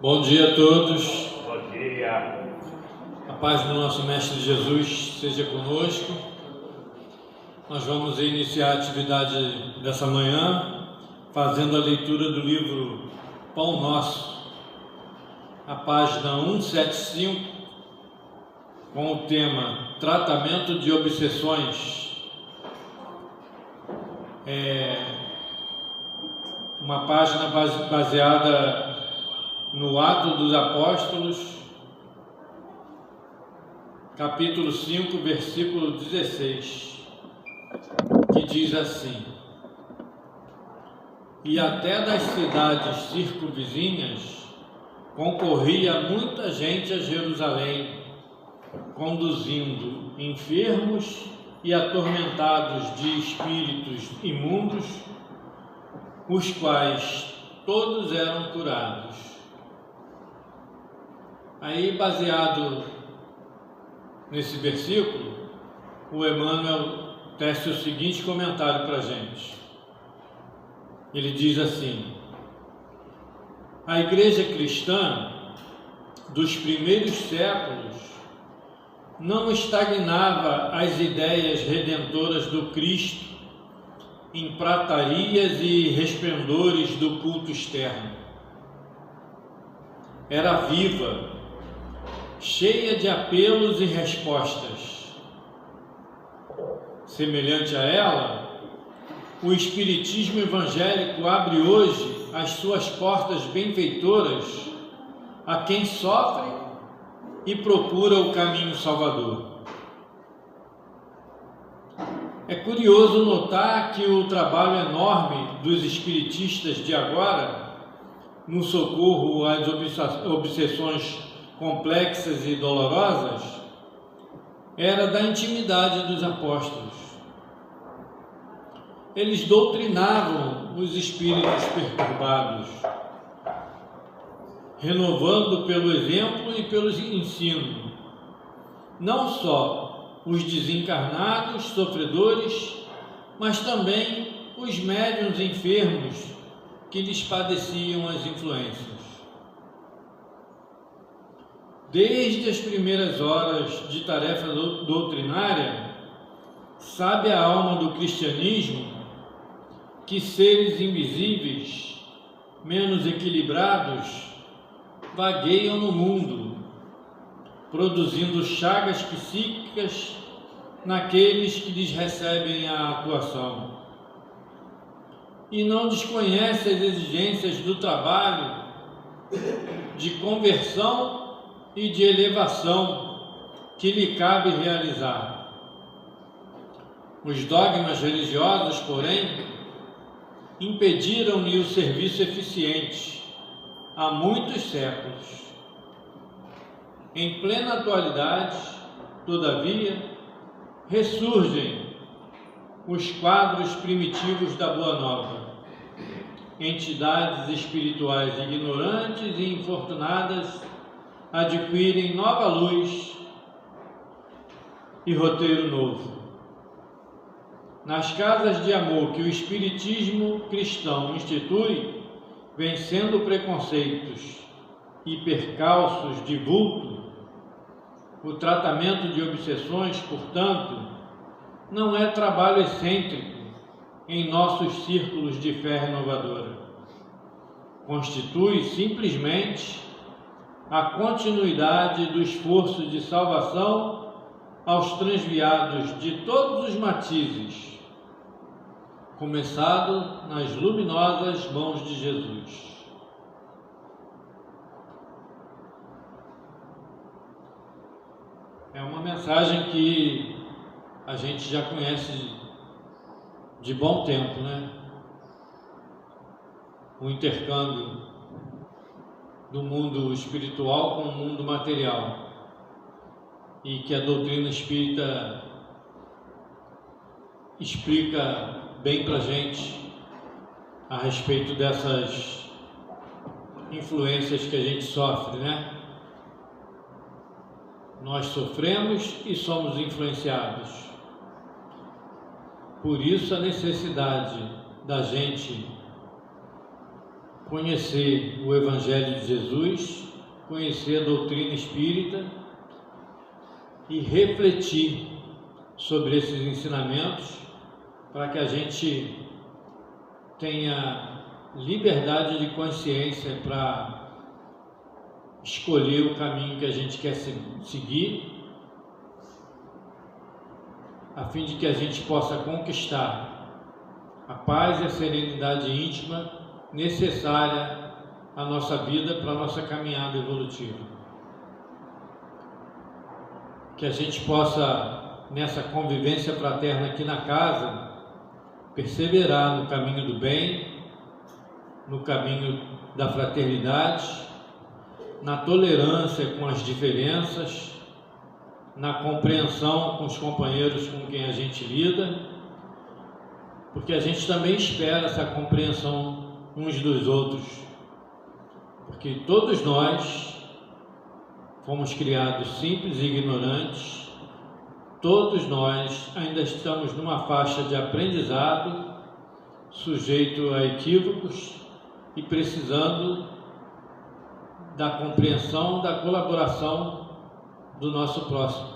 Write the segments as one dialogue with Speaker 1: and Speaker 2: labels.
Speaker 1: Bom dia a todos.
Speaker 2: Bom dia.
Speaker 1: A paz do nosso Mestre Jesus seja conosco. Nós vamos iniciar a atividade dessa manhã fazendo a leitura do livro Pão Nosso, a página 175, com o tema Tratamento de Obsessões. Uma página baseada no Atos dos Apóstolos, capítulo 5, versículo 16, que diz assim: E até das cidades circunvizinhas concorria muita gente a Jerusalém, conduzindo enfermos e atormentados de espíritos imundos, os quais todos eram curados. Aí, baseado nesse versículo, o Emmanuel tece o seguinte comentário para a gente. Ele diz assim: a Igreja cristã dos primeiros séculos não estagnava as ideias redentoras do Cristo em pratarias e resplendores do culto externo. Era viva, cheia de apelos e respostas. Semelhante a ela, o Espiritismo evangélico abre hoje as suas portas benfeitoras a quem sofre e procura o caminho salvador. É curioso notar que o trabalho enorme dos espiritistas de agora, no socorro às obsessões complexas e dolorosas, era da intimidade dos apóstolos. Eles doutrinavam os espíritos perturbados, renovando pelo exemplo e pelo ensino, não só os desencarnados, sofredores, mas também os médiuns enfermos que lhes padeciam as influências. Desde as primeiras horas de tarefa doutrinária, sabe a alma do cristianismo que seres invisíveis, menos equilibrados, vagueiam no mundo, produzindo chagas psíquicas naqueles que lhes recebem a atuação. E não desconhece as exigências do trabalho de conversão e de elevação que lhe cabe realizar. Os dogmas religiosos, porém, impediram-lhe o serviço eficiente há muitos séculos. Em plena atualidade, todavia, ressurgem os quadros primitivos da Boa Nova, entidades espirituais ignorantes e infortunadas adquirem nova luz e roteiro novo. Nas casas de amor que o Espiritismo cristão institui, vencendo preconceitos e percalços de vulto, o tratamento de obsessões, portanto, não é trabalho excêntrico em nossos círculos de fé renovadora. Constitui simplesmente a continuidade do esforço de salvação aos transviados de todos os matizes, começado nas luminosas mãos de Jesus. É uma mensagem que a gente já conhece de bom tempo, né? O intercâmbio do mundo espiritual com o mundo material, e que a doutrina espírita explica bem para a gente a respeito dessas influências que a gente sofre, né? Nós sofremos e somos influenciados. Por isso a necessidade da gente conhecer o Evangelho de Jesus, conhecer a doutrina espírita e refletir sobre esses ensinamentos para que a gente tenha liberdade de consciência para escolher o caminho que a gente quer seguir, a fim de que a gente possa conquistar a paz e a serenidade íntima necessária à nossa vida, para a nossa caminhada evolutiva. Que a gente possa, nessa convivência fraterna aqui na casa, perseverar no caminho do bem, no caminho da fraternidade, na tolerância com as diferenças, na compreensão com os companheiros com quem a gente lida, porque a gente também espera essa compreensão uns dos outros, porque todos nós fomos criados simples e ignorantes, todos nós ainda estamos numa faixa de aprendizado, sujeito a equívocos e precisando da compreensão, da colaboração do nosso próximo.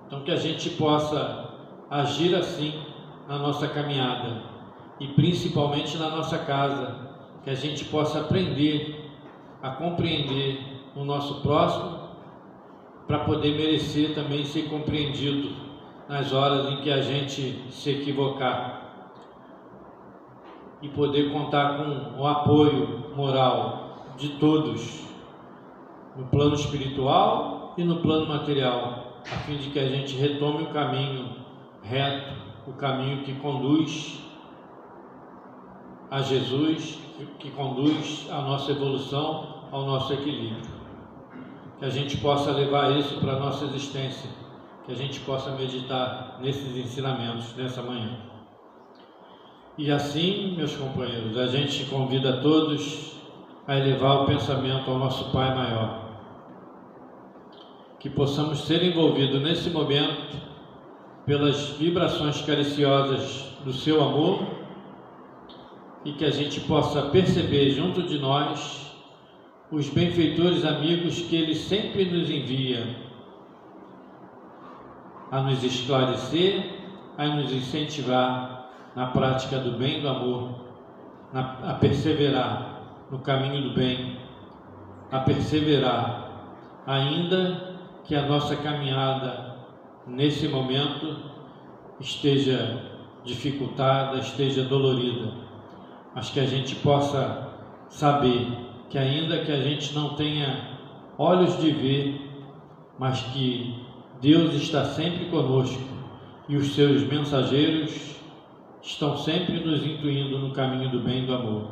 Speaker 1: Então, que a gente possa agir assim na nossa caminhada e principalmente na nossa casa, que a gente possa aprender a compreender o nosso próximo para poder merecer também ser compreendido nas horas em que a gente se equivocar e poder contar com o apoio moral de todos no plano espiritual e no plano material, a fim de que a gente retome o caminho reto, o caminho que conduz a Jesus, que conduz à nossa evolução, ao nosso equilíbrio. Que a gente possa levar isso para a nossa existência, que a gente possa meditar nesses ensinamentos nessa manhã. E assim, meus companheiros, a gente convida todos a elevar o pensamento ao nosso Pai Maior. Que possamos ser envolvidos nesse momento pelas vibrações cariciosas do seu amor e que a gente possa perceber junto de nós os benfeitores amigos que Ele sempre nos envia a nos esclarecer, a nos incentivar na prática do bem e do amor, a perseverar no caminho do bem, a perseverar, ainda que a nossa caminhada nesse momento esteja dificultada, esteja dolorida, mas que a gente possa saber que ainda que a gente não tenha olhos de ver, mas que Deus está sempre conosco e os seus mensageiros estão sempre nos intuindo no caminho do bem e do amor.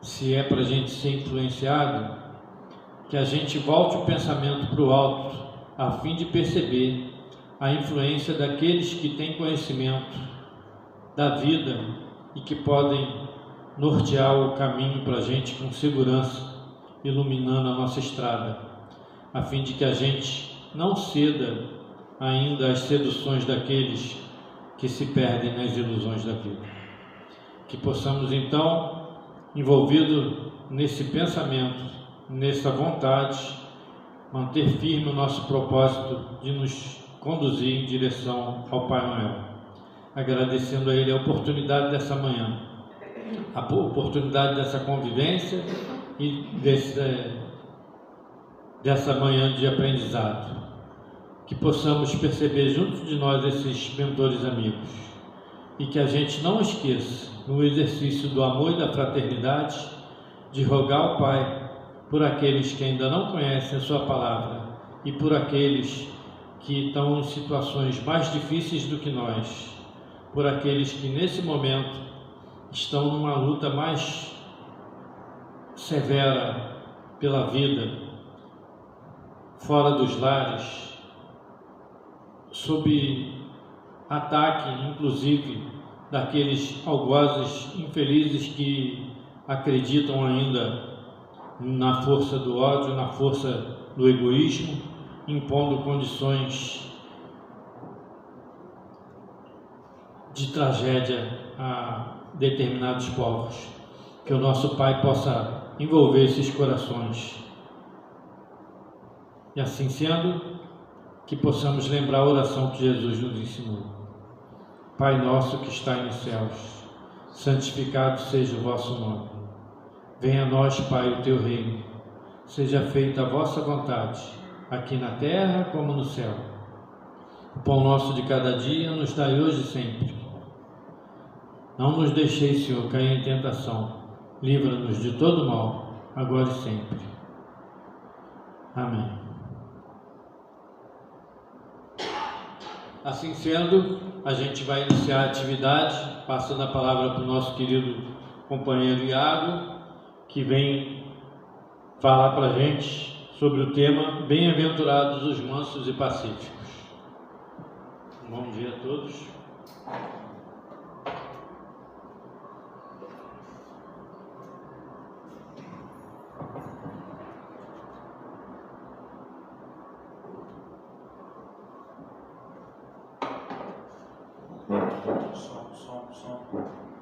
Speaker 1: Se é para a gente ser influenciado, que a gente volte o pensamento para o alto, a fim de perceber a influência daqueles que têm conhecimento da vida e que podem nortear o caminho para a gente com segurança, iluminando a nossa estrada, a fim de que a gente não ceda ainda às seduções daqueles que se perdem nas ilusões da vida. Que possamos então, envolvido nesse pensamento, nessa vontade, manter firme o nosso propósito de nos conduzir em direção ao Pai Maior, agradecendo a Ele a oportunidade dessa manhã, a oportunidade dessa convivência e dessa manhã de aprendizado. Que possamos perceber junto de nós esses mentores amigos e que a gente não esqueça, no exercício do amor e da fraternidade, de rogar ao Pai por aqueles que ainda não conhecem a sua palavra e por aqueles que estão em situações mais difíceis do que nós, por aqueles que nesse momento estão numa luta mais severa pela vida, fora dos lares, sob ataque, inclusive, daqueles algozes infelizes que acreditam ainda na força do ódio, na força do egoísmo, impondo condições de tragédia a determinados povos. que o nosso Pai possa envolver esses corações. E assim sendo, que possamos lembrar a oração que Jesus nos ensinou. Pai nosso que está nos céus, santificado seja o vosso nome. Venha a nós, Pai, o teu reino. Seja feita a vossa vontade, aqui na terra como no céu. O pão nosso de cada dia nos dai hoje e sempre. Não nos deixeis, Senhor, cair em tentação. Livra-nos de todo mal, agora e sempre. Amém. Assim sendo, a gente vai iniciar a atividade, passando a palavra para o nosso querido companheiro Iago, que vem falar para a gente sobre o tema Bem-aventurados os mansos e pacíficos. Bom dia a todos.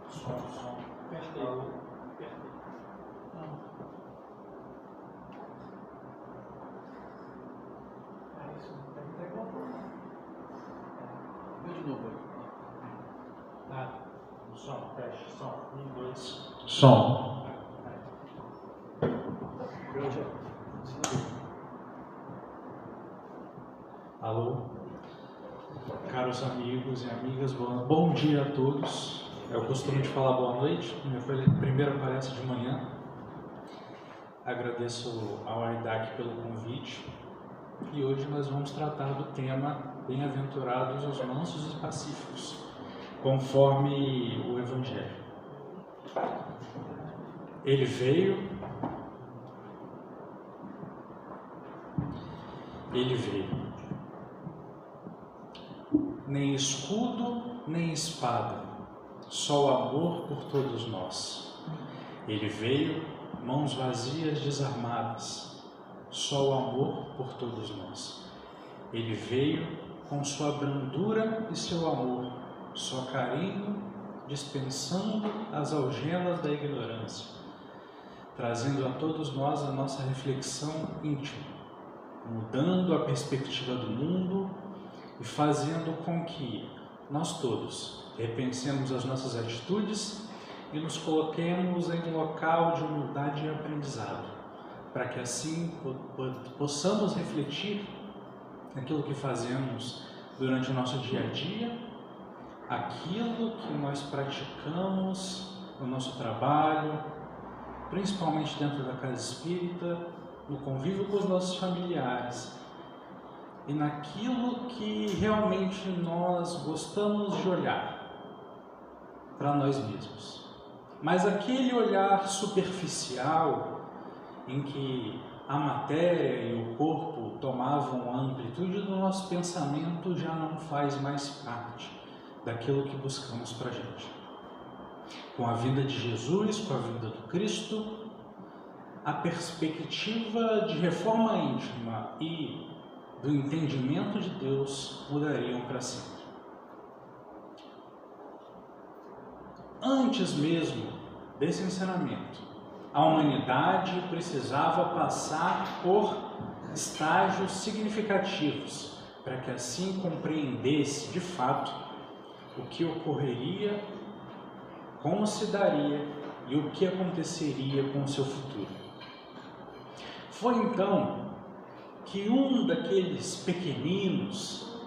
Speaker 2: Som.
Speaker 1: Apertei. Não. É isso, tem que ter controle.
Speaker 2: De novo.
Speaker 1: Som, teste, som. 1, 2.
Speaker 2: Som. Alô, caros amigos e amigas, bom dia a todos. É o costume de falar boa noite, minha primeira palestra de manhã. Agradeço ao AIDAC pelo convite e hoje nós vamos tratar do tema Bem-aventurados os mansos e pacíficos, conforme o Evangelho. Ele veio, nem escudo, nem espada, só o amor por todos nós. Ele veio, mãos vazias, desarmadas, só o amor por todos nós. Ele veio com sua brandura e seu amor, só carinho, dispensando as algemas da ignorância, trazendo a todos nós a nossa reflexão íntima, mudando a perspectiva do mundo e fazendo com que nós todos repensemos as nossas atitudes e nos coloquemos em um local de humildade e aprendizado, para que assim possamos refletir naquilo que fazemos durante o nosso dia a dia, aquilo que nós praticamos no nosso trabalho, principalmente dentro da casa espírita, no convívio com os nossos familiares, e naquilo que realmente nós gostamos de olhar para nós mesmos. Mas aquele olhar superficial em que a matéria e o corpo tomavam a amplitude do nosso pensamento já não faz mais parte daquilo que buscamos para a gente. Com a vinda de Jesus, com a vinda do Cristo, a perspectiva de reforma íntima e do entendimento de Deus mudariam para sempre. Antes mesmo desse ensinamento, a humanidade precisava passar por estágios significativos para que assim compreendesse de fato o que ocorreria, como se daria e o que aconteceria com o seu futuro. Foi então que um daqueles pequeninos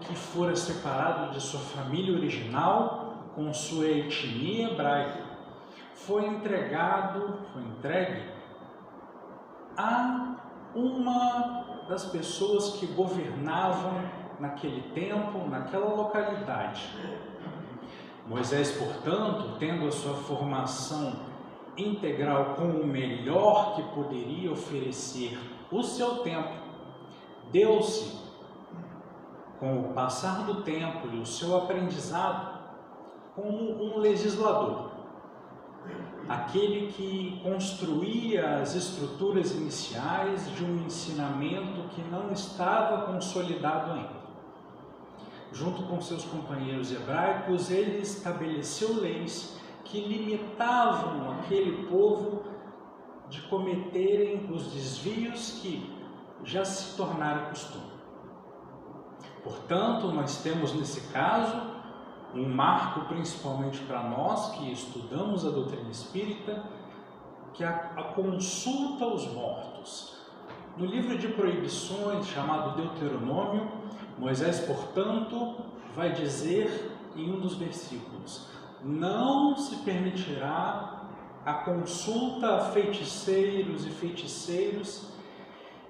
Speaker 2: que fora separado de sua família original, com sua etnia hebraica, foi entregue a uma das pessoas que governavam naquele tempo, naquela localidade. Moisés, portanto, tendo a sua formação integral com o melhor que poderia oferecer o seu tempo, deu-se, com o passar do tempo e o seu aprendizado, como um legislador, aquele que construía as estruturas iniciais de um ensinamento que não estava consolidado ainda. Junto com seus companheiros hebraicos, ele estabeleceu leis que limitavam aquele povo de cometerem os desvios que já se tornaram costume. Portanto, nós temos nesse caso um marco principalmente para nós que estudamos a doutrina espírita, que é a consulta aos mortos. No livro de proibições, chamado Deuteronômio, Moisés, portanto, vai dizer em um dos versículos: não se permitirá a consulta a feiticeiros e feiticeiros,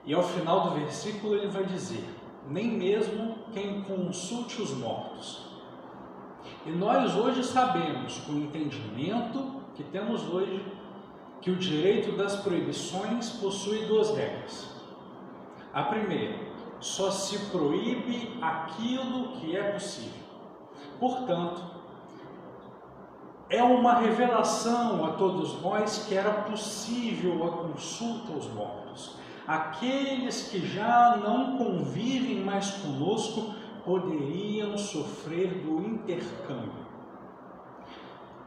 Speaker 2: e ao final do versículo ele vai dizer: nem mesmo quem consulte os mortos. E nós hoje sabemos, com o entendimento que temos hoje, que o direito das proibições possui duas regras. A primeira, só se proíbe aquilo que é possível. Portanto, é uma revelação a todos nós que era possível a consulta aos mortos. Aqueles que já não convivem mais conosco poderiam sofrer do intercâmbio.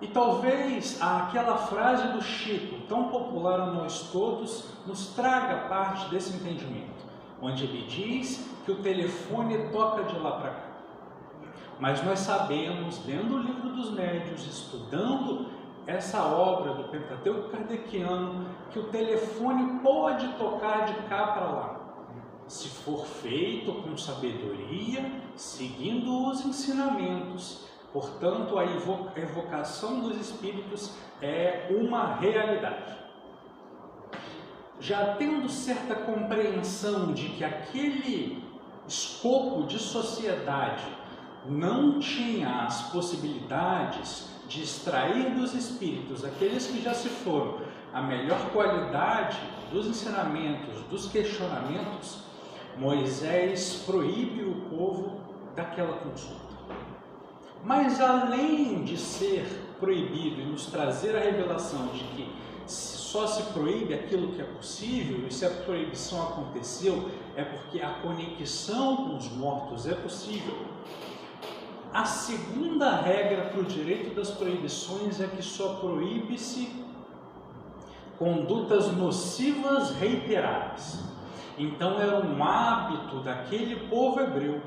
Speaker 2: E talvez aquela frase do Chico, tão popular a nós todos, nos traga parte desse entendimento, onde ele diz que o telefone toca de lá para cá. Mas nós sabemos, lendo o Livro dos Médiuns, estudando essa obra do Pentateuco Kardeciano, que o telefone pode tocar de cá para lá, se for feito com sabedoria, seguindo os ensinamentos. Portanto, a evocação dos espíritos é uma realidade. Já tendo certa compreensão de que aquele escopo de sociedade não tinha as possibilidades de extrair dos espíritos, aqueles que já se foram, a melhor qualidade dos ensinamentos, dos questionamentos, Moisés proíbe o povo daquela consulta. Mas além de ser proibido e nos trazer a revelação de que só se proíbe aquilo que é possível, e se a proibição aconteceu é porque a conexão com os mortos é possível, a segunda regra para o direito das proibições é que só proíbe-se condutas nocivas reiteradas. Então era um hábito daquele povo hebreu,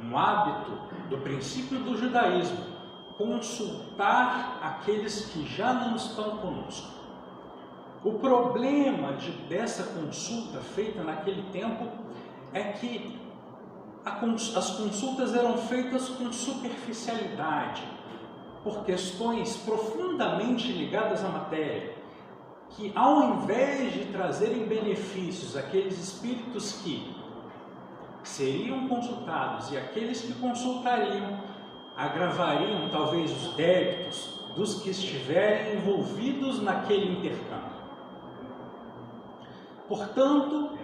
Speaker 2: um hábito do princípio do judaísmo, consultar aqueles que já não estão conosco. O problema dessa consulta feita naquele tempo é que as consultas eram feitas com superficialidade, por questões profundamente ligadas à matéria, que ao invés de trazerem benefícios àqueles espíritos que seriam consultados e aqueles que consultariam, agravariam talvez os débitos dos que estiverem envolvidos naquele intercâmbio. Portanto,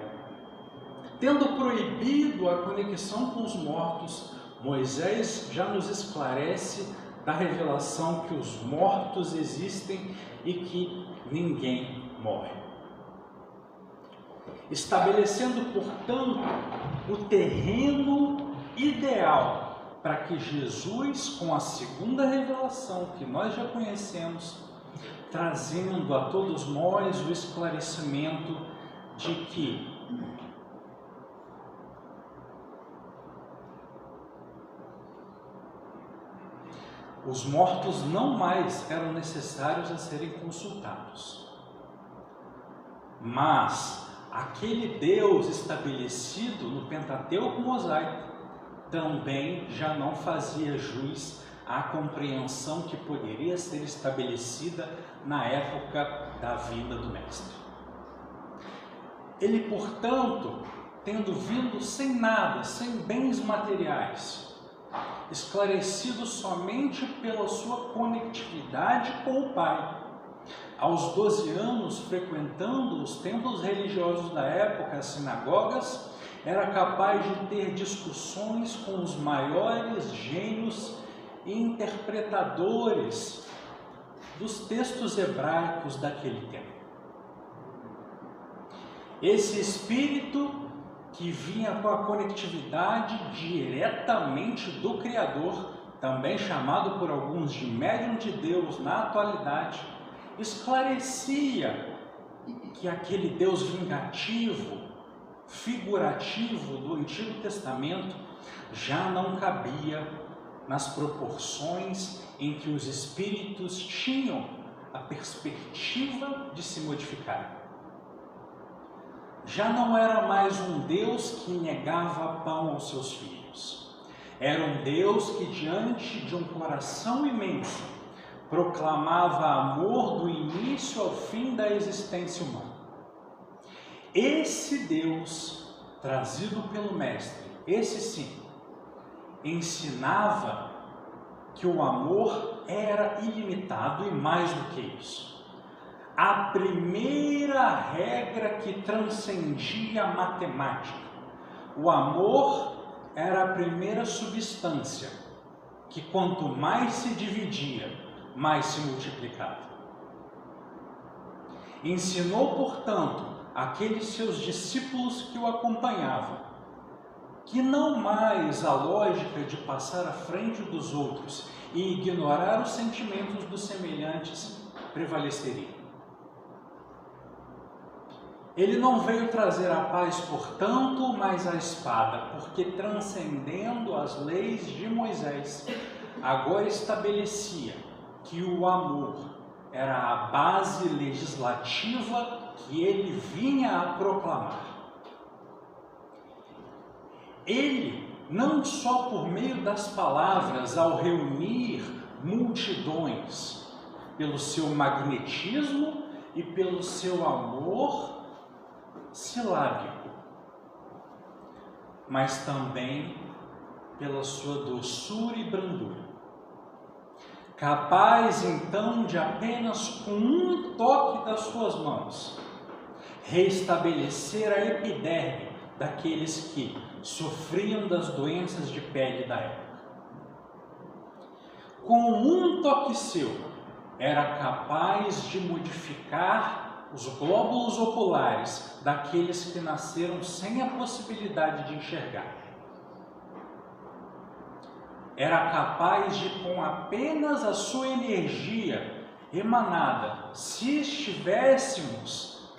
Speaker 2: tendo proibido a conexão com os mortos, Moisés já nos esclarece da revelação que os mortos existem e que ninguém morre. Estabelecendo, portanto, o terreno ideal para que Jesus, com a segunda revelação que nós já conhecemos, trazendo a todos nós o esclarecimento de que os mortos não mais eram necessários a serem consultados, mas aquele Deus estabelecido no Pentateuco mosaico também já não fazia jus à compreensão que poderia ser estabelecida na época da vinda do Mestre. Ele, portanto, tendo vindo sem nada, sem bens materiais, esclarecido somente pela sua conectividade com o Pai, aos 12 anos, frequentando os templos religiosos da época, as sinagogas, era capaz de ter discussões com os maiores gênios e interpretadores dos textos hebraicos daquele tempo. Esse espírito que vinha com a conectividade diretamente do Criador também chamado por alguns de médium de Deus na atualidade, esclarecia que aquele Deus vingativo, figurativo do Antigo Testamento já não cabia nas proporções em que os espíritos tinham a perspectiva de se modificar. Já não era mais um Deus que negava pão aos seus filhos. Era um Deus que, diante de um coração imenso, proclamava amor do início ao fim da existência humana. Esse Deus, trazido pelo Mestre, esse sim, ensinava que o amor era ilimitado e mais do que isso. A primeira regra que transcendia a matemática. O amor era a primeira substância que, quanto mais se dividia, mais se multiplicava. Ensinou, portanto, àqueles seus discípulos que o acompanhavam, que não mais a lógica de passar à frente dos outros e ignorar os sentimentos dos semelhantes prevaleceria. Ele não veio trazer a paz, portanto, mas a espada, porque transcendendo as leis de Moisés, agora estabelecia que o amor era a base legislativa que ele vinha a proclamar. Ele, não só por meio das palavras, ao reunir multidões, pelo seu magnetismo e pelo seu amor silábico, mas também pela sua doçura e brandura. Capaz então de apenas com um toque das suas mãos reestabelecer a epiderme daqueles que sofriam das doenças de pele da época. Com um toque seu, era capaz de modificar os glóbulos oculares daqueles que nasceram sem a possibilidade de enxergar. Era capaz de, com apenas a sua energia emanada, se estivéssemos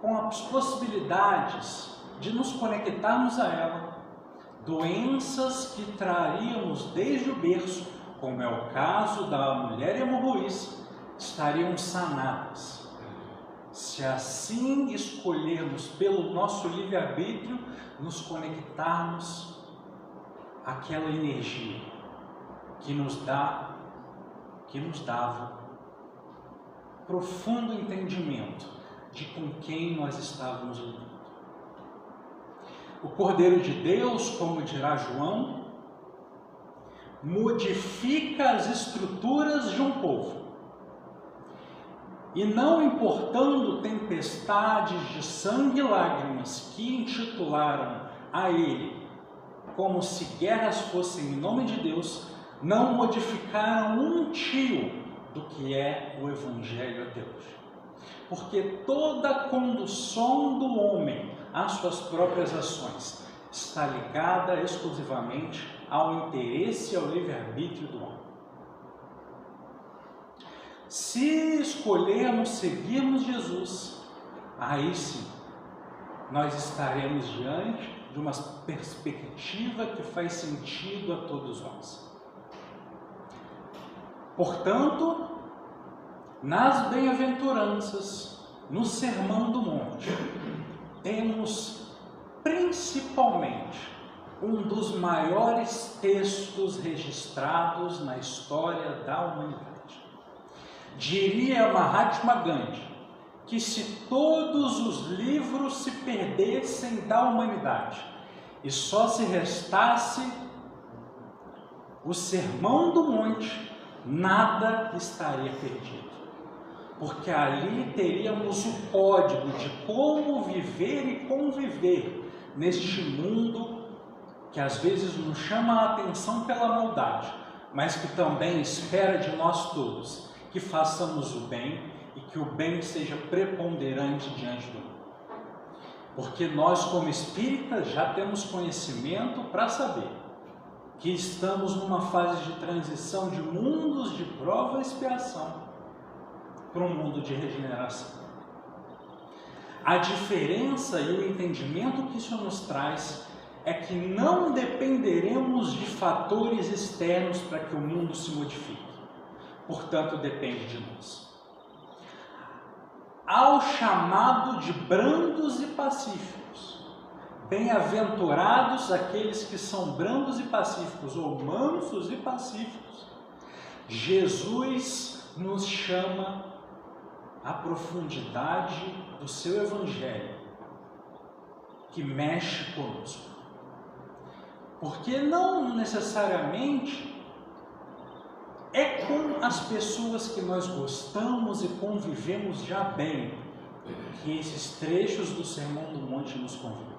Speaker 2: com as possibilidades de nos conectarmos a ela, doenças que traríamos desde o berço, como é o caso da mulher hemorroíça, estariam sanadas. Se assim escolhermos pelo nosso livre-arbítrio nos conectarmos àquela energia que nos dava profundo entendimento de com quem nós estávamos lidando. O Cordeiro de Deus, como dirá João, modifica as estruturas de um povo. E não importando tempestades de sangue e lágrimas que intitularam a ele, como se guerras fossem em nome de Deus, não modificaram um tio do que é o Evangelho até hoje. Porque toda a condução do homem às suas próprias ações está ligada exclusivamente ao interesse e ao livre-arbítrio do homem. Se escolhermos seguirmos Jesus, aí sim, nós estaremos diante de uma perspectiva que faz sentido a todos nós. Portanto, nas bem-aventuranças, no Sermão do Monte, temos principalmente um dos maiores textos registrados na história da humanidade. Diria Mahatma Gandhi que se todos os livros se perdessem da humanidade e só se restasse o Sermão do Monte, nada estaria perdido. Porque ali teríamos o código de como viver e conviver neste mundo que às vezes nos chama a atenção pela maldade, mas que também espera de nós todos que façamos o bem e que o bem seja preponderante diante do mundo. Porque nós, como espíritas, já temos conhecimento para saber que estamos numa fase de transição de mundos de prova e expiação para um mundo de regeneração. A diferença e o entendimento que isso nos traz é que não dependeremos de fatores externos para que o mundo se modifique. Portanto, depende de nós. Ao chamado de brandos e pacíficos, bem-aventurados aqueles que são brandos e pacíficos, ou mansos e pacíficos, Jesus nos chama à profundidade do seu Evangelho, que mexe conosco. Porque não necessariamente é com as pessoas que nós gostamos e convivemos já bem que esses trechos do Sermão do Monte nos convidam.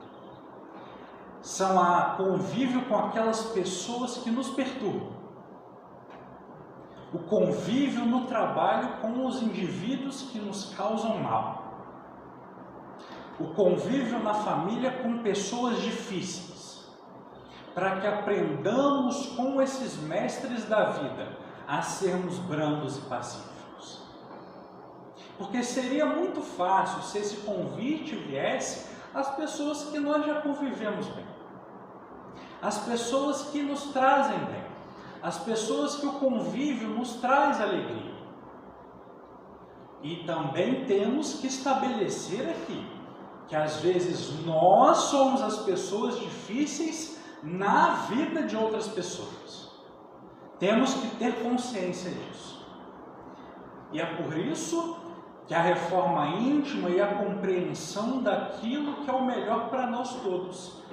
Speaker 2: São a convívio com aquelas pessoas que nos perturbam. O convívio no trabalho com os indivíduos que nos causam mal. O convívio na família com pessoas difíceis. Para que aprendamos com esses mestres da vida a sermos brandos e pacíficos. Porque seria muito fácil se esse convite viesse às pessoas que nós já convivemos bem. As pessoas que nos trazem bem. As pessoas que o convívio nos traz alegria. E também temos que estabelecer aqui que às vezes nós somos as pessoas difíceis na vida de outras pessoas. Temos que ter consciência disso. E é por isso que a reforma íntima e a compreensão daquilo que é o melhor para nós todos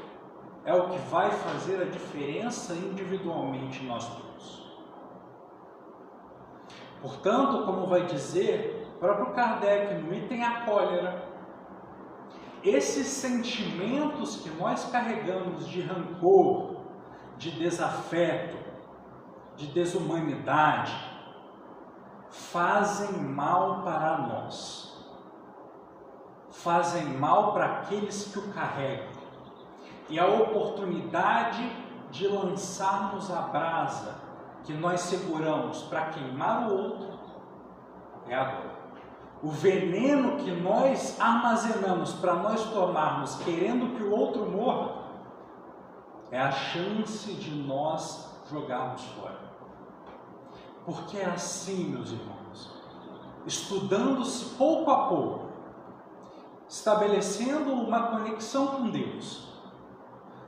Speaker 2: é o que vai fazer a diferença individualmente em nós todos. Portanto, como vai dizer o próprio Kardec no item a cólera, esses sentimentos que nós carregamos de rancor, de desafeto, de desumanidade, fazem mal para nós, fazem mal para aqueles que o carregam. E a oportunidade de lançarmos a brasa que nós seguramos para queimar o outro é agora. O veneno que nós armazenamos para nós tomarmos querendo que o outro morra é a chance de nós jogarmos fora. Porque é assim, meus irmãos, estudando-se pouco a pouco, estabelecendo uma conexão com Deus,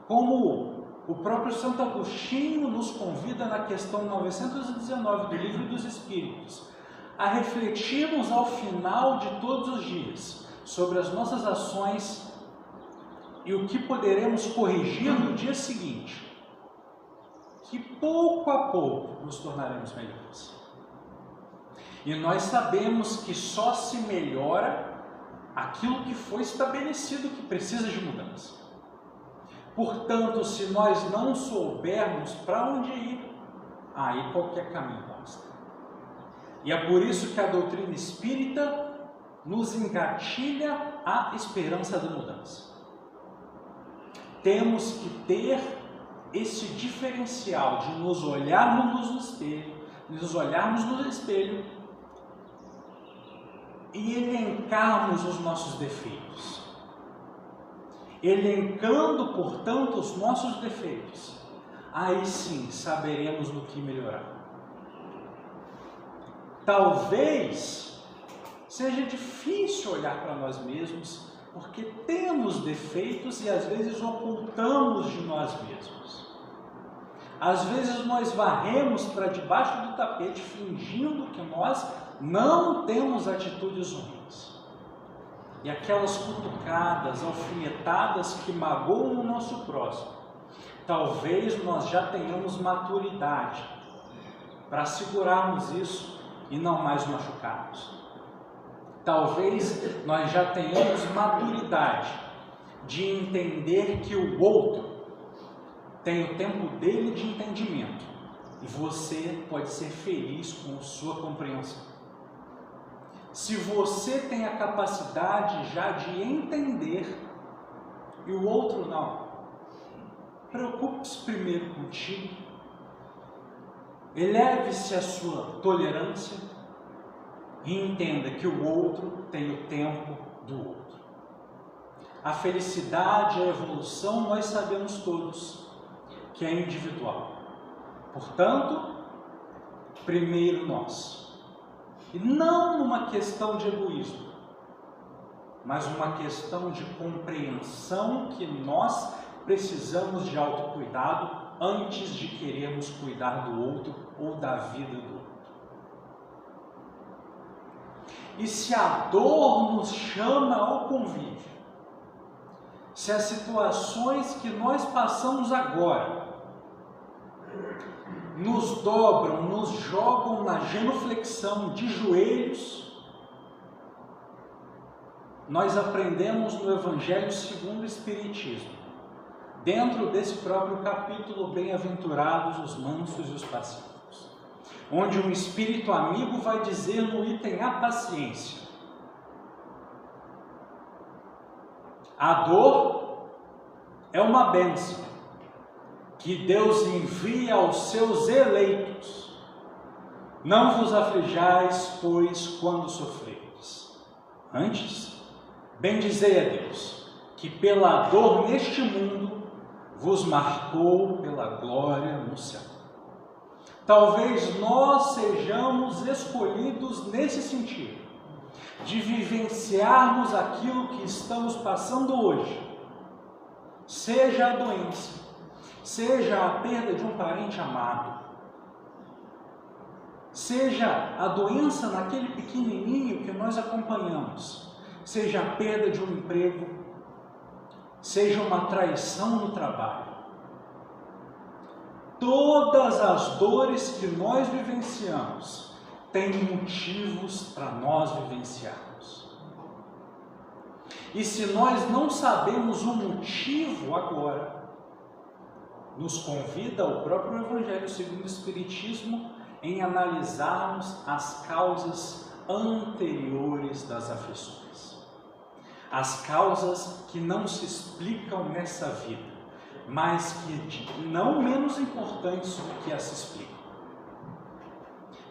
Speaker 2: como o próprio Santo Agostinho nos convida na questão 919 do Livro dos Espíritos, a refletirmos ao final de todos os dias sobre as nossas ações e o que poderemos corrigir no dia seguinte, que pouco a pouco nos tornaremos melhores. E nós sabemos que só se melhora aquilo que foi estabelecido que precisa de mudança. Portanto, se nós não soubermos para onde ir, aí qualquer caminho basta. E é por isso que a doutrina espírita nos engatilha a esperança da mudança. Temos que ter esse diferencial de nos olharmos no espelho, e elencarmos os nossos defeitos. Elencando, portanto, os nossos defeitos, aí sim saberemos no que melhorar. Talvez seja difícil olhar para nós mesmos, porque temos defeitos e às vezes ocultamos de nós mesmos. Às vezes nós varremos para debaixo do tapete fingindo que nós não temos atitudes ruins. E aquelas cutucadas, alfinetadas que magoam o nosso próximo, talvez nós já tenhamos maturidade para segurarmos isso e não mais machucarmos. Talvez nós já tenhamos maturidade de entender que o outro tem o tempo dele de entendimento e você pode ser feliz com sua compreensão. Se você tem a capacidade já de entender e o outro não, preocupe-se primeiro contigo eleve-se a sua tolerância e entenda que o outro tem o tempo do outro. A felicidade, a evolução, nós sabemos todos que é individual. Portanto, primeiro nós. E não numa questão de egoísmo, mas uma questão de compreensão que nós precisamos de autocuidado antes de querermos cuidar do outro ou da vida do outro. E se a dor nos chama ao convívio, se as situações que nós passamos agora nos dobram, nos jogam na genuflexão de joelhos, nós aprendemos no Evangelho segundo o Espiritismo, dentro desse próprio capítulo, bem-aventurados os mansos e os pacíficos, onde um espírito amigo vai dizer no item a paciência: a dor é uma bênção que Deus envia aos seus eleitos. Não vos aflijais, pois, quando sofreres. Antes, bendizei a Deus, que pela dor neste mundo vos marcou pela glória no céu. Talvez nós sejamos escolhidos nesse sentido, de vivenciarmos aquilo que estamos passando hoje, seja a doença, seja a perda de um parente amado, seja a doença naquele pequenininho que nós acompanhamos, seja a perda de um emprego, seja uma traição no trabalho. Todas as dores que nós vivenciamos têm motivos para nós vivenciarmos. E se nós não sabemos o motivo agora, nos convida o próprio Evangelho segundo o Espiritismo em analisarmos as causas anteriores das aflições. As causas que não se explicam nessa vida, mas que não menos importantes do que as se explicam.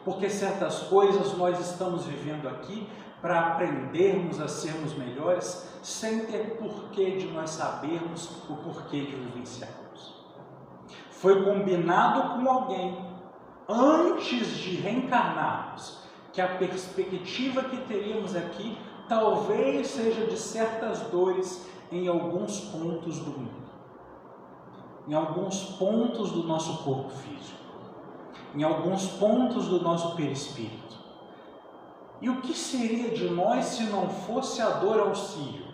Speaker 2: Porque certas coisas nós estamos vivendo aqui para aprendermos a sermos melhores, sem ter porquê de nós sabermos o porquê de vivenciarmos. Foi combinado com alguém, antes de reencarnarmos, que a perspectiva que teríamos aqui talvez seja de certas dores em alguns pontos do mundo, em alguns pontos do nosso corpo físico, em alguns pontos do nosso perispírito. E o que seria de nós se não fosse a dor auxílio,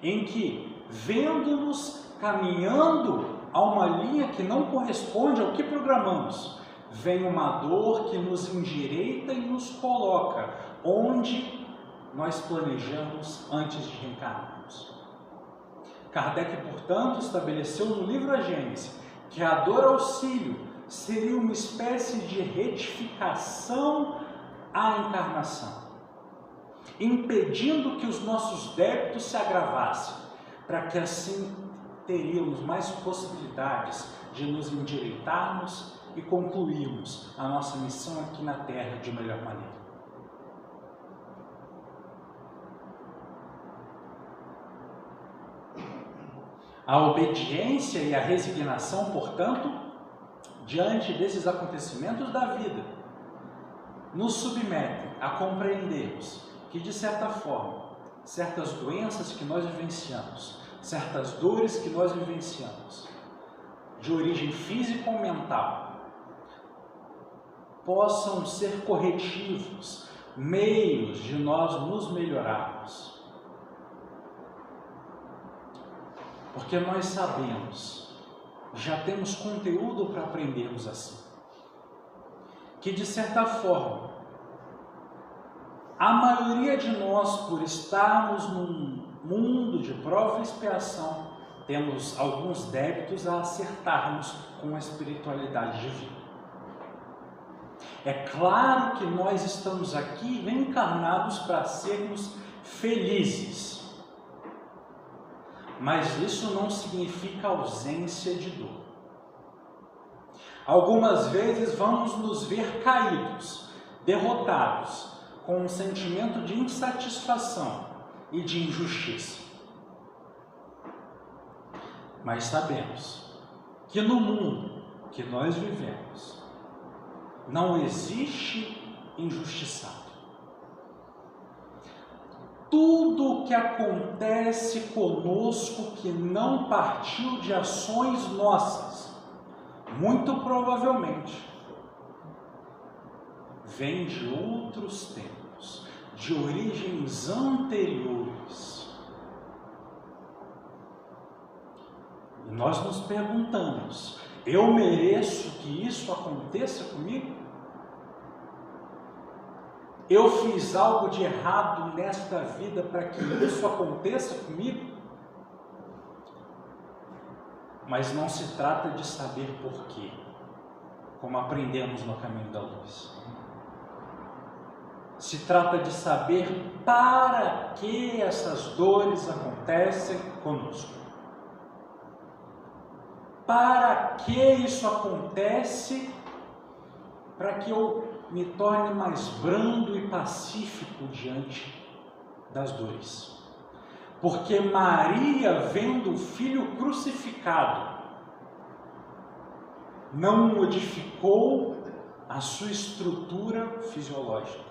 Speaker 2: em que, vendo-nos caminhando a uma linha que não corresponde ao que programamos, vem uma dor que nos endireita e nos coloca onde nós planejamos antes de reencarnarmos. Kardec, portanto, estabeleceu no livro A Gênese que a dor auxílio seria uma espécie de retificação à encarnação, impedindo que os nossos débitos se agravassem, para que assim teríamos mais possibilidades de nos endireitarmos e concluirmos a nossa missão aqui na Terra de melhor maneira. A obediência e a resignação, portanto, diante desses acontecimentos da vida, nos submetem a compreendermos que, de certa forma, certas doenças que nós vivenciamos, certas dores que nós vivenciamos, de origem física ou mental, possam ser corretivos, meios de nós nos melhorarmos. Porque nós sabemos, já temos conteúdo para aprendermos assim, que de certa forma, a maioria de nós, por estarmos num mundo de prova e expiação, temos alguns débitos a acertarmos com a espiritualidade divina. É claro que nós estamos aqui reencarnados para sermos felizes, mas isso não significa ausência de dor. Algumas vezes vamos nos ver caídos, derrotados, com um sentimento de insatisfação e de injustiça. Mas sabemos que no mundo que nós vivemos não existe injustiçado. Tudo o que acontece conosco que não partiu de ações nossas, muito provavelmente, vem de outros tempos, de origens anteriores. E nós nos perguntamos: eu mereço que isso aconteça comigo? Eu fiz algo de errado nesta vida para que isso aconteça comigo? Mas não se trata de saber porquê, como aprendemos no caminho da luz. Se trata de saber para que essas dores acontecem conosco. Para que isso acontece? Para que eu me torne mais brando e pacífico diante das dores. Porque Maria, vendo o Filho crucificado, não modificou a sua estrutura fisiológica,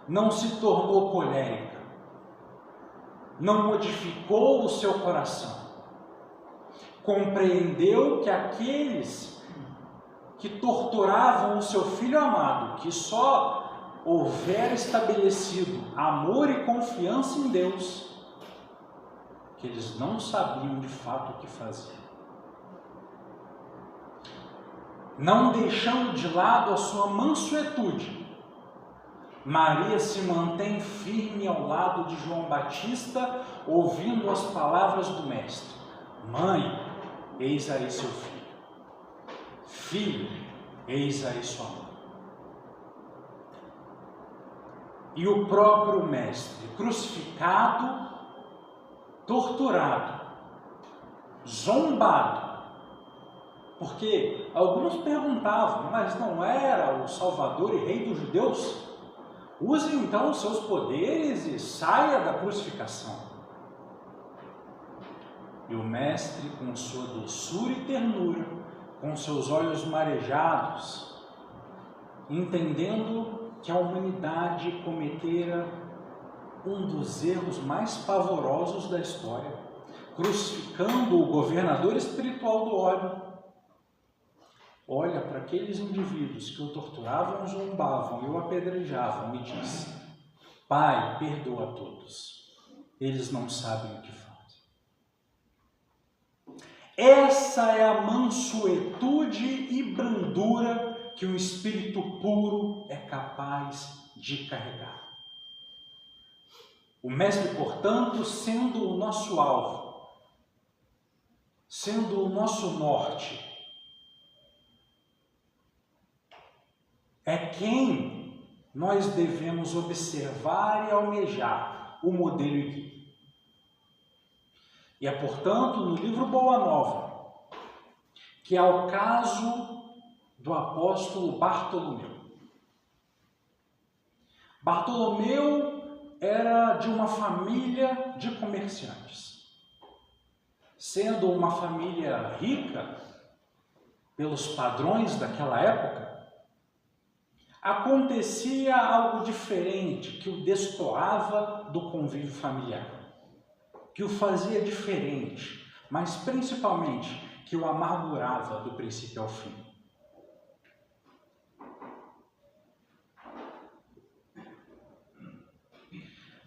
Speaker 2: não se tornou colérica, não modificou o seu coração. Compreendeu que aqueles que torturavam o seu filho amado, que só houvera estabelecido amor e confiança em Deus, que eles não sabiam de fato o que fazer. Não deixando de lado a sua mansuetude, Maria se mantém firme ao lado de João Batista, ouvindo as palavras do Mestre: Mãe, eis aí seu filho. Filho, eis aí sua mãe. E o próprio Mestre, crucificado, torturado, zombado, porque alguns perguntavam: mas não era o Salvador e Rei dos judeus? Use então os seus poderes e saia da crucificação. E o Mestre, com sua doçura e ternura, com seus olhos marejados, entendendo que a humanidade cometera um dos erros mais pavorosos da história, crucificando o governador espiritual do óleo, olha para aqueles indivíduos que o torturavam, zombavam e o apedrejavam e diz: Pai, perdoa a todos, eles não sabem o que fazem. Essa é a mansuetude e brandura que o Espírito puro é capaz de carregar. O Mestre, portanto, sendo o nosso alvo, sendo o nosso norte, é quem nós devemos observar e almejar o modelo e guia. E é, portanto, no livro Boa Nova, que é o caso do apóstolo Bartolomeu. Bartolomeu era de uma família de comerciantes. Sendo uma família rica, pelos padrões daquela época, acontecia algo diferente que o destoava do convívio familiar, que o fazia diferente, mas principalmente que o amargurava do princípio ao fim.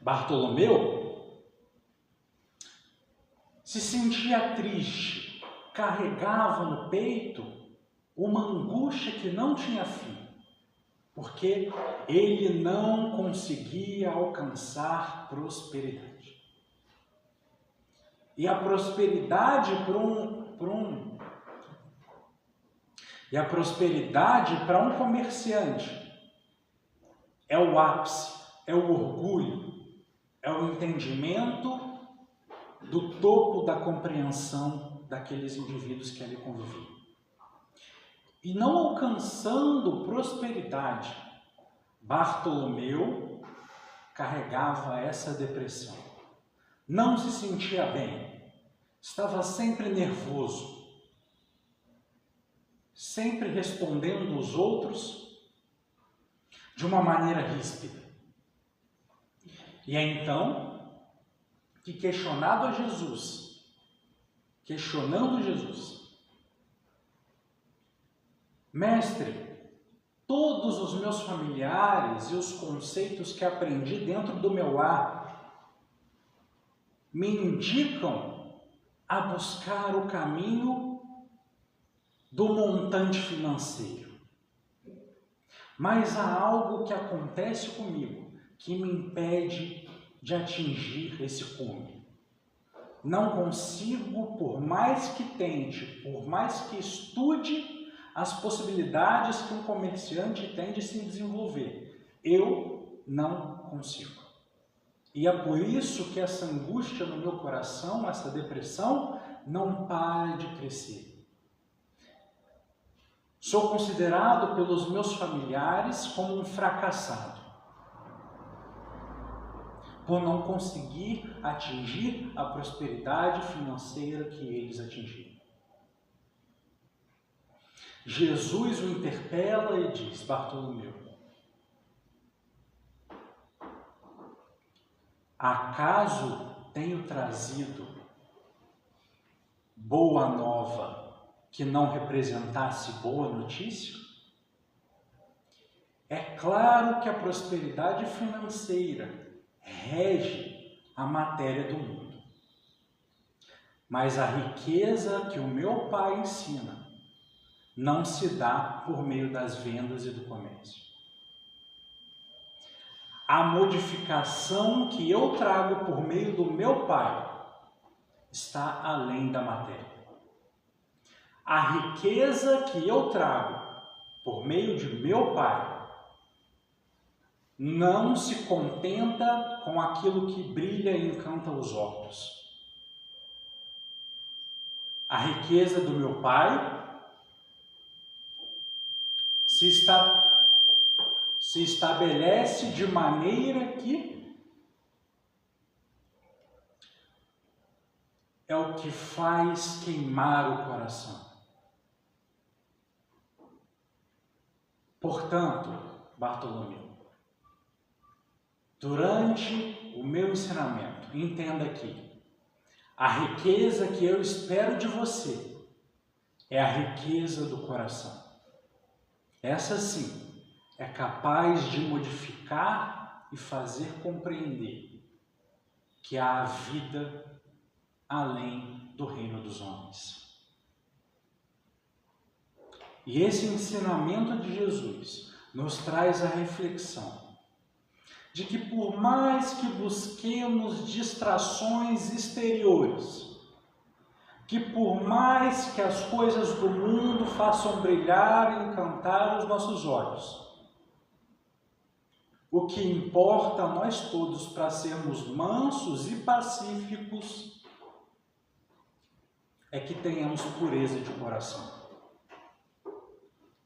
Speaker 2: Bartolomeu se sentia triste, carregava no peito uma angústia que não tinha fim, porque ele não conseguia alcançar prosperidade. E a prosperidade para um comerciante é o ápice, é o orgulho, é o entendimento do topo da compreensão daqueles indivíduos que ali conviviam. e não alcançando prosperidade, Bartolomeu carregava essa depressão. Não se sentia bem, estava sempre nervoso, sempre respondendo os outros de uma maneira ríspida. E é então que, questionando Jesus, Mestre, todos os meus familiares e os conceitos que aprendi dentro do meu lar me indicam a buscar o caminho do montante financeiro. Mas há algo que acontece comigo que me impede de atingir esse cume. Não consigo, por mais que tente, por mais que estude as possibilidades que um comerciante tem de se desenvolver, eu não consigo. E é por isso que essa angústia no meu coração, essa depressão, não para de crescer. Sou considerado pelos meus familiares como um fracassado, por não conseguir atingir a prosperidade financeira que eles atingiram. Jesus o interpela e diz: Bartolomeu, acaso tenho trazido boa nova que não representasse boa notícia? É claro que a prosperidade financeira rege a matéria do mundo, mas a riqueza que o meu Pai ensina não se dá por meio das vendas e do comércio. A modificação que eu trago por meio do meu Pai está além da matéria. A riqueza que eu trago por meio de meu Pai não se contenta com aquilo que brilha e encanta os olhos. A riqueza do meu Pai se estabelece de maneira que é o que faz queimar o coração. Portanto, Bartolomeu, durante o meu ensinamento, entenda aqui, a riqueza que eu espero de você é a riqueza do coração. Essa sim é capaz de modificar e fazer compreender que há vida além do reino dos homens. E esse ensinamento de Jesus nos traz a reflexão de que, por mais que busquemos distrações exteriores, que por mais que as coisas do mundo façam brilhar e encantar os nossos olhos, o que importa a nós todos para sermos mansos e pacíficos é que tenhamos pureza de coração.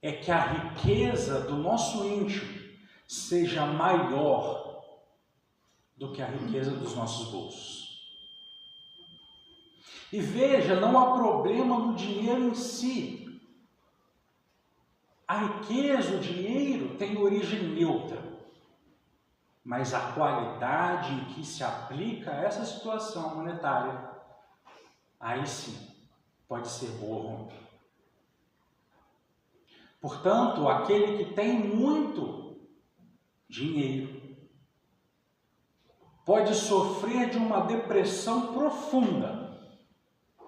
Speaker 2: É que a riqueza do nosso íntimo seja maior do que a riqueza dos nossos bolsos. E veja, não há problema no dinheiro em si. A riqueza, o dinheiro, tem origem neutra. Mas a qualidade em que se aplica essa situação monetária, aí sim, pode ser boa ou ruim. Portanto, aquele que tem muito dinheiro pode sofrer de uma depressão profunda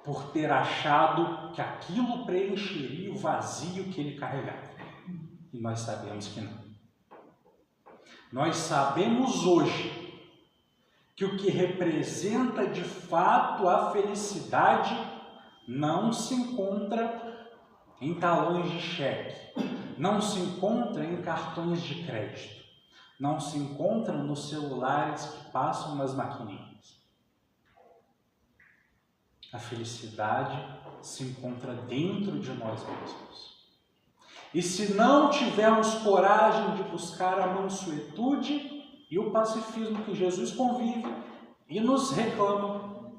Speaker 2: por ter achado que aquilo preencheria o vazio que ele carregava. E nós sabemos que não. Nós sabemos hoje que o que representa de fato a felicidade não se encontra em talões de cheque, não se encontra em cartões de crédito, não se encontra nos celulares que passam nas maquininhas. A felicidade se encontra dentro de nós mesmos. E se não tivermos coragem de buscar a mansuetude e o pacifismo que Jesus convive e nos reclama,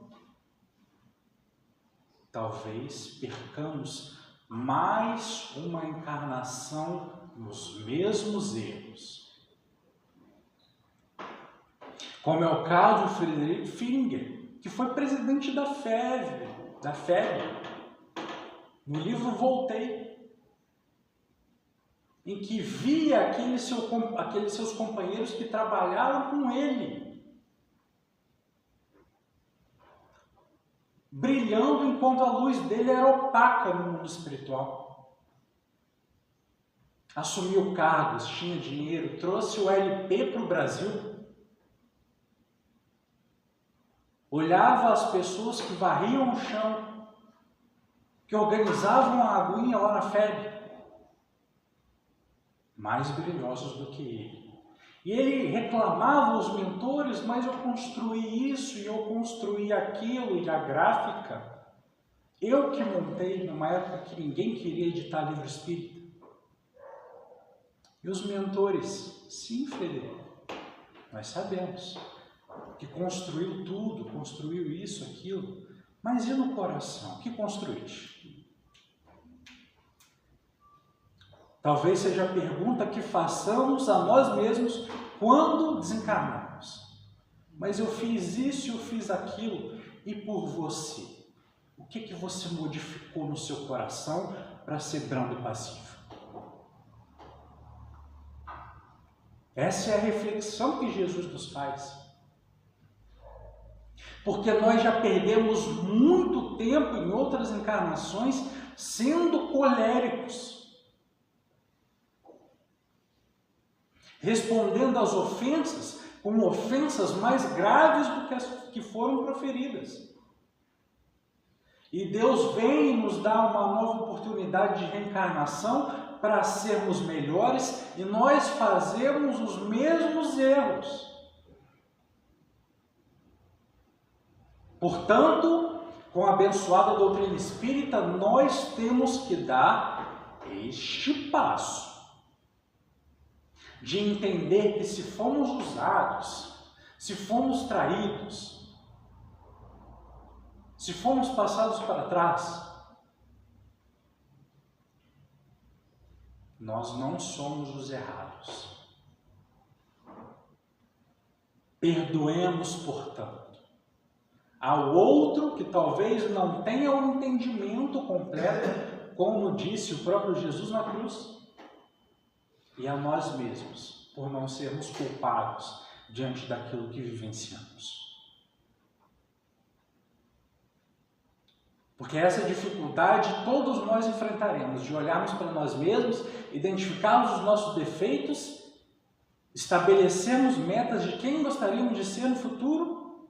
Speaker 2: talvez percamos mais uma encarnação nos mesmos erros. Como é o caso de Friedrich Finger, que foi presidente da FEB, no livro Voltei, em que via aqueles seus companheiros que trabalharam com ele, brilhando enquanto a luz dele era opaca no mundo espiritual. Assumiu cargos, tinha dinheiro, trouxe o LP para o Brasil. Olhava as pessoas que varriam o chão, que organizavam a aguinha lá na FEB, mais brilhosos do que ele. E ele reclamava aos mentores, mas eu construí isso e eu construí aquilo, e a gráfica, eu que montei numa época que ninguém queria editar livro espírita. E os mentores, sim, Frederico, nós sabemos que construiu tudo, construiu isso, aquilo, mas e no coração? O que construíste? Talvez seja a pergunta que façamos a nós mesmos quando desencarnarmos. Mas eu fiz isso, eu fiz aquilo, e por você? O que você modificou no seu coração para ser brando e passivo? Essa é a reflexão que Jesus nos faz. Porque nós já perdemos muito tempo em outras encarnações sendo coléricos, respondendo às ofensas como ofensas mais graves do que as que foram proferidas. E Deus vem nos dar uma nova oportunidade de reencarnação para sermos melhores e nós fazemos os mesmos erros. Portanto, com a abençoada doutrina espírita, nós temos que dar este passo de entender que se fomos usados, se fomos traídos, se fomos passados para trás, nós não somos os errados. Perdoemos, portanto, ao outro que talvez não tenha o entendimento completo, como disse o próprio Jesus na cruz, e a nós mesmos, por não sermos culpados diante daquilo que vivenciamos. Porque essa dificuldade todos nós enfrentaremos, de olharmos para nós mesmos, identificarmos os nossos defeitos, estabelecermos metas de quem gostaríamos de ser no futuro,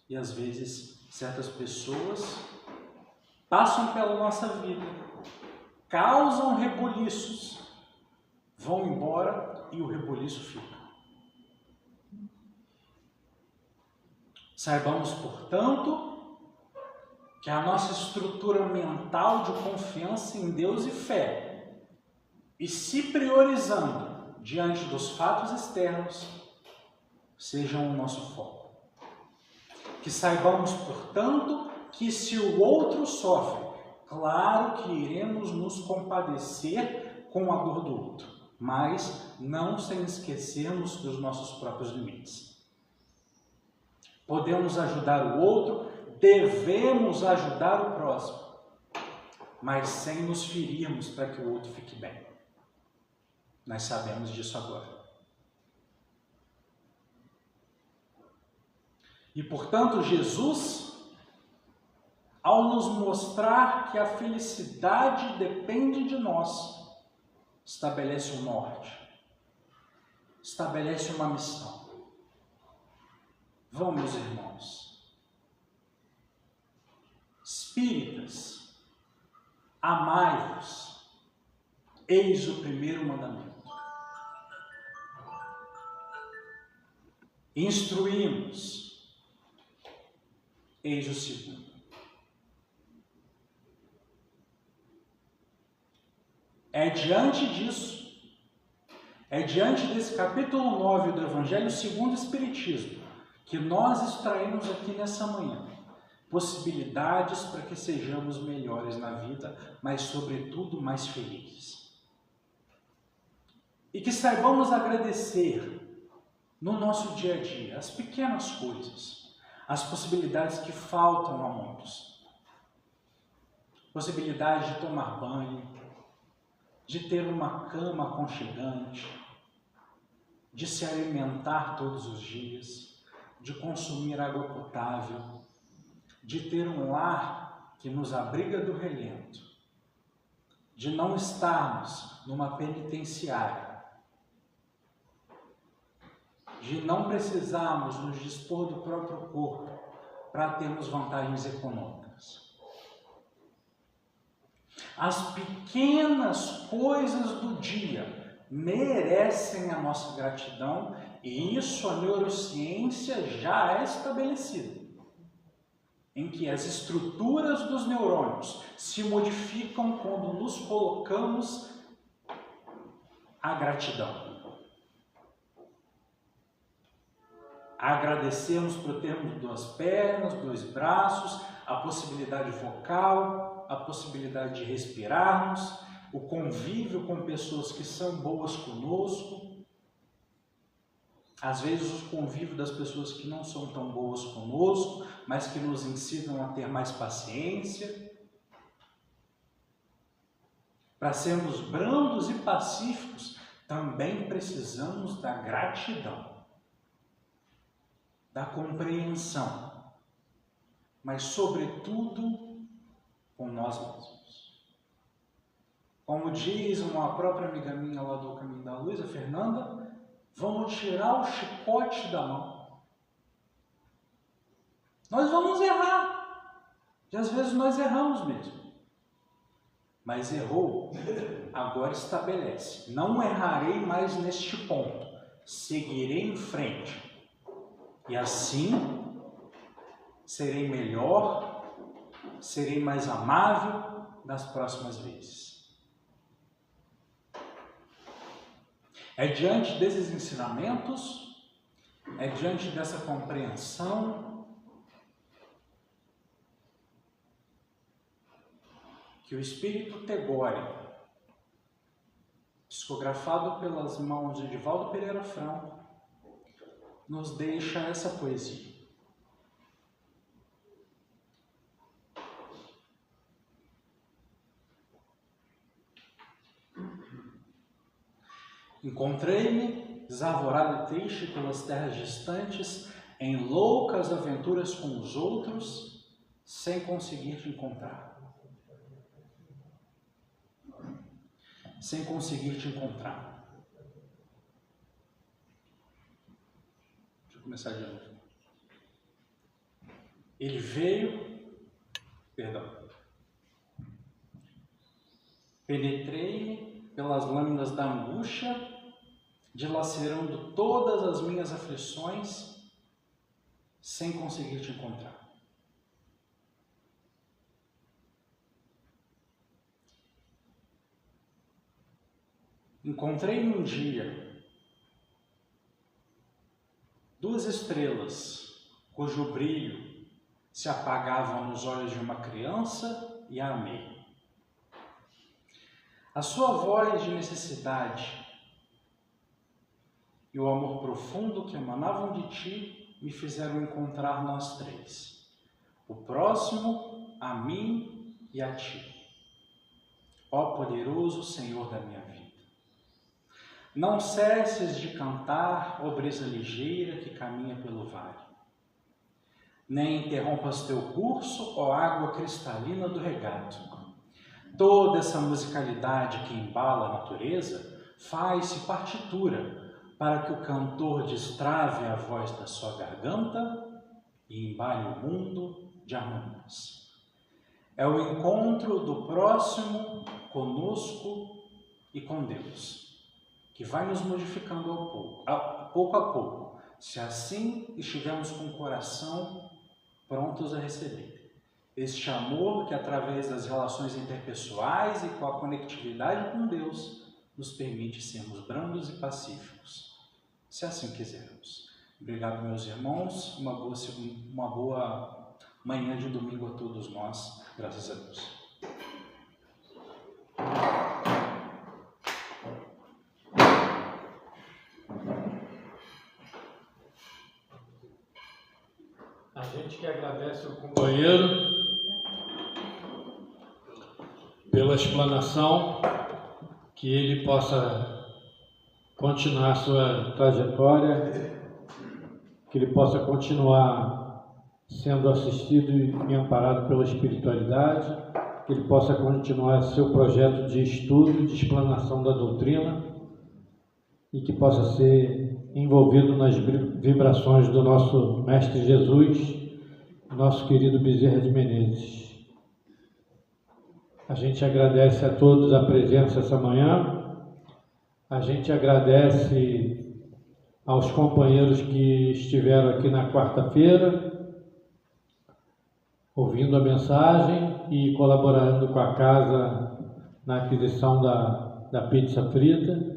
Speaker 2: e às vezes certas pessoas passam pela nossa vida, causam rebuliços, vão embora e o rebuliço fica. Saibamos, portanto, que a nossa estrutura mental de confiança em Deus e fé, e se priorizando diante dos fatos externos, sejam o nosso foco. Que saibamos, portanto, que se o outro sofre, claro que iremos nos compadecer com a dor do outro, mas não sem esquecermos dos nossos próprios limites. Podemos ajudar o outro, devemos ajudar o próximo, mas sem nos ferirmos para que o outro fique bem. Nós sabemos disso agora. E, portanto, Jesus, ao nos mostrar que a felicidade depende de nós, estabelece um norte, estabelece uma missão. Vamos, irmãos, espíritas, amai-vos, eis o primeiro mandamento. Instruímos, eis o segundo. É diante disso, é diante desse capítulo 9 do Evangelho segundo o Espiritismo, que nós extraímos aqui nessa manhã possibilidades para que sejamos melhores na vida, mas sobretudo mais felizes. E que saibamos agradecer no nosso dia a dia as pequenas coisas, as possibilidades que faltam a muitos. Possibilidade de tomar banho, de ter uma cama aconchegante, de se alimentar todos os dias, de consumir água potável, de ter um lar que nos abriga do relento, de não estarmos numa penitenciária, de não precisarmos nos dispor do próprio corpo para termos vantagens econômicas. As pequenas coisas do dia merecem a nossa gratidão, e isso a neurociência já é estabelecida, em que as estruturas dos neurônios se modificam quando nos colocamos à gratidão. Agradecemos por termos 2 pernas, 2 braços, a possibilidade vocal, a possibilidade de respirarmos, o convívio com pessoas que são boas conosco. Às vezes o convívio das pessoas que não são tão boas conosco, mas que nos ensinam a ter mais paciência. Para sermos brandos e pacíficos, também precisamos da gratidão, da compreensão, mas sobretudo com nós mesmos. Como diz uma própria amiga minha lá do Caminho da Luz, a Fernanda, vamos tirar o chicote da mão. Nós vamos errar. E às vezes nós erramos mesmo. Mas errou, agora estabelece. Não errarei mais neste ponto. Seguirei em frente. E assim, serei melhor, serei mais amável nas próximas vezes. É diante desses ensinamentos, é diante dessa compreensão que o Espírito Tegórico, psicografado pelas mãos de Edivaldo Pereira Franco, nos deixa essa poesia. Encontrei-me, desavorado e triste pelas terras distantes, em loucas aventuras com os outros, sem conseguir te encontrar. Sem conseguir te encontrar. Deixa eu começar de novo. Ele veio, penetrei-me pelas lâminas da angústia, dilacerando todas as minhas aflições, sem conseguir te encontrar. Encontrei-me um dia 2 estrelas, cujo brilho se apagava nos olhos de uma criança, e a amei. A sua voz de necessidade e o amor profundo que emanavam de ti me fizeram encontrar nós 3, o próximo, a mim e a ti, ó poderoso Senhor da minha vida. Não cesses de cantar, ó brisa ligeira que caminha pelo vale. Nem interrompas teu curso, ó água cristalina do regato. Toda essa musicalidade que embala a natureza faz-se partitura para que o cantor destrave a voz da sua garganta e embale o mundo de harmonias. É o encontro do próximo conosco e com Deus, que vai nos modificando pouco a pouco, se assim estivermos com o coração prontos a receber. Este amor que, através das relações interpessoais e com a conectividade com Deus, nos permite sermos brandos e pacíficos, se assim quisermos. Obrigado, meus irmãos. Uma boa manhã de domingo a todos nós. Graças a Deus.
Speaker 1: A gente que agradece ao companheiro pela explanação, que ele possa continuar a sua trajetória, que ele possa continuar sendo assistido e amparado pela espiritualidade, que ele possa continuar seu projeto de estudo e de explanação da doutrina e que possa ser envolvido nas vibrações do nosso Mestre Jesus, nosso querido Bezerra de Menezes. A gente agradece a todos a presença essa manhã, a gente agradece aos companheiros que estiveram aqui na quarta-feira, ouvindo a mensagem e colaborando com a casa na aquisição da pizza frita.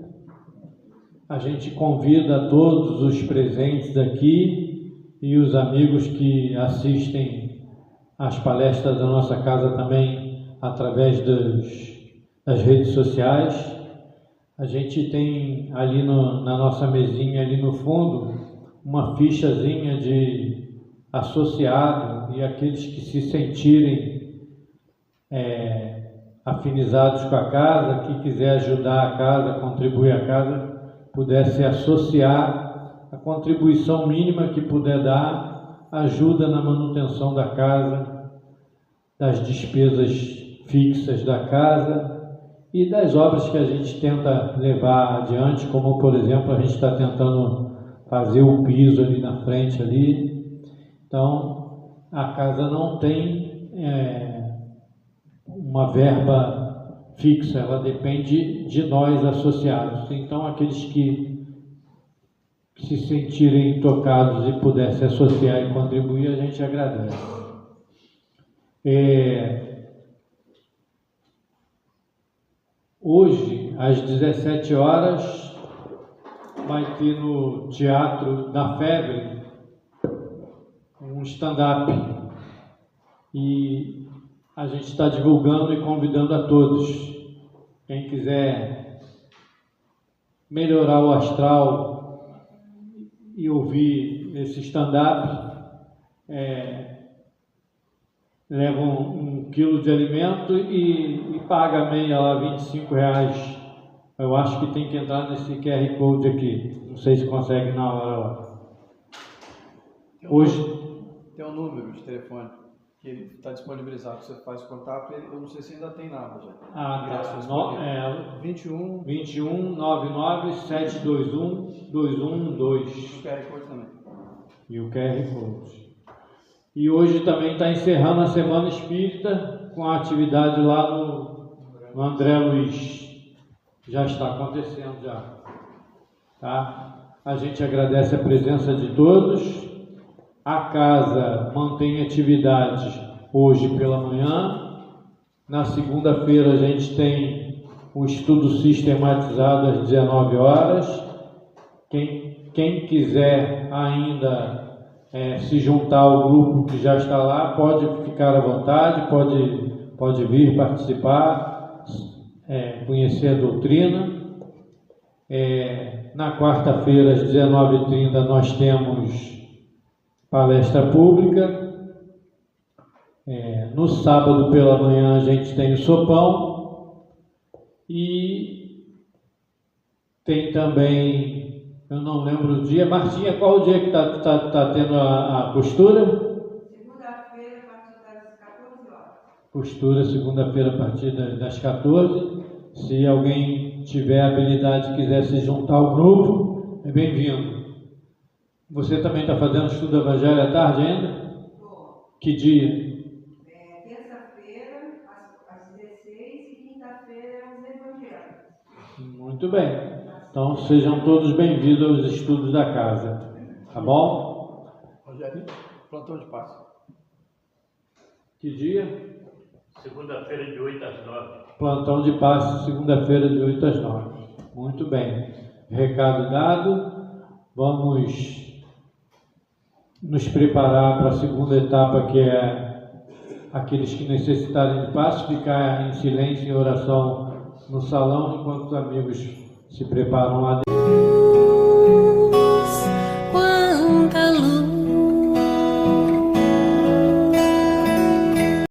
Speaker 1: A gente convida a todos os presentes aqui e os amigos que assistem às palestras da nossa casa também através das redes sociais. A gente tem ali na nossa mesinha, ali no fundo, uma fichazinha de associado, e aqueles que se sentirem afinizados com a casa, que quiser ajudar a casa, contribuir a casa, pudesse associar a contribuição mínima que puder dar, ajuda na manutenção da casa, das despesas fixas da casa e das obras que a gente tenta levar adiante, como por exemplo a gente está tentando fazer o piso ali na frente ali. Então a casa não tem uma verba fixa, ela depende de nós associados. Então aqueles que se sentirem tocados e pudessem associar e contribuir, a gente agradece. Hoje, às 17 horas, vai ter no Teatro da Febre um stand-up. E a gente está divulgando e convidando a todos. Quem quiser melhorar o astral e ouvir esse stand-up, leva um quilo de alimento e paga a meia lá, R$25. Eu acho que tem que entrar nesse QR Code aqui. Não sei se consegue na hora lá. Hoje
Speaker 3: tem um número de telefone que ele está disponibilizado. Você faz contato, eu não sei se ainda tem nada já.
Speaker 2: Tá.
Speaker 3: 21
Speaker 2: 99 721 2112.
Speaker 3: O QR Code também.
Speaker 2: E o QR Code. E hoje também está encerrando a Semana Espírita com a atividade lá no André Luiz. Já está acontecendo já. Tá? A gente agradece a presença de todos. A casa mantém atividade hoje pela manhã. Na segunda-feira a gente tem o estudo sistematizado às 19 horas. Quem quiser ainda se juntar ao grupo que já está lá, pode ficar à vontade, pode vir participar, conhecer a doutrina. Na quarta-feira, às 19h30, nós temos palestra pública. No sábado pela manhã a gente tem o sopão e tem também, eu não lembro o dia. Martinha, qual o dia que está tendo a costura?
Speaker 4: Segunda-feira, a partir das 14 horas.
Speaker 2: Costura, segunda-feira, a partir das 14. Se alguém tiver habilidade e quiser se juntar ao grupo, é bem-vindo. Você também está fazendo estudo do Evangelho à tarde ainda?
Speaker 4: Estou.
Speaker 2: Que dia?
Speaker 4: Terça-feira, às 16 e quinta-feira, os Evangelhos.
Speaker 2: Muito bem. Então, sejam todos bem-vindos aos estudos da casa. Tá bom?
Speaker 3: Rogério, plantão de paz.
Speaker 1: Que dia?
Speaker 5: Segunda-feira de 8 às 9.
Speaker 1: Plantão de passe, segunda-feira de 8 às 9. Muito bem. Recado dado. Vamos nos preparar para a segunda etapa, que é aqueles que necessitarem de passe, ficar em silêncio e oração no salão, enquanto os amigos se preparam lá dentro.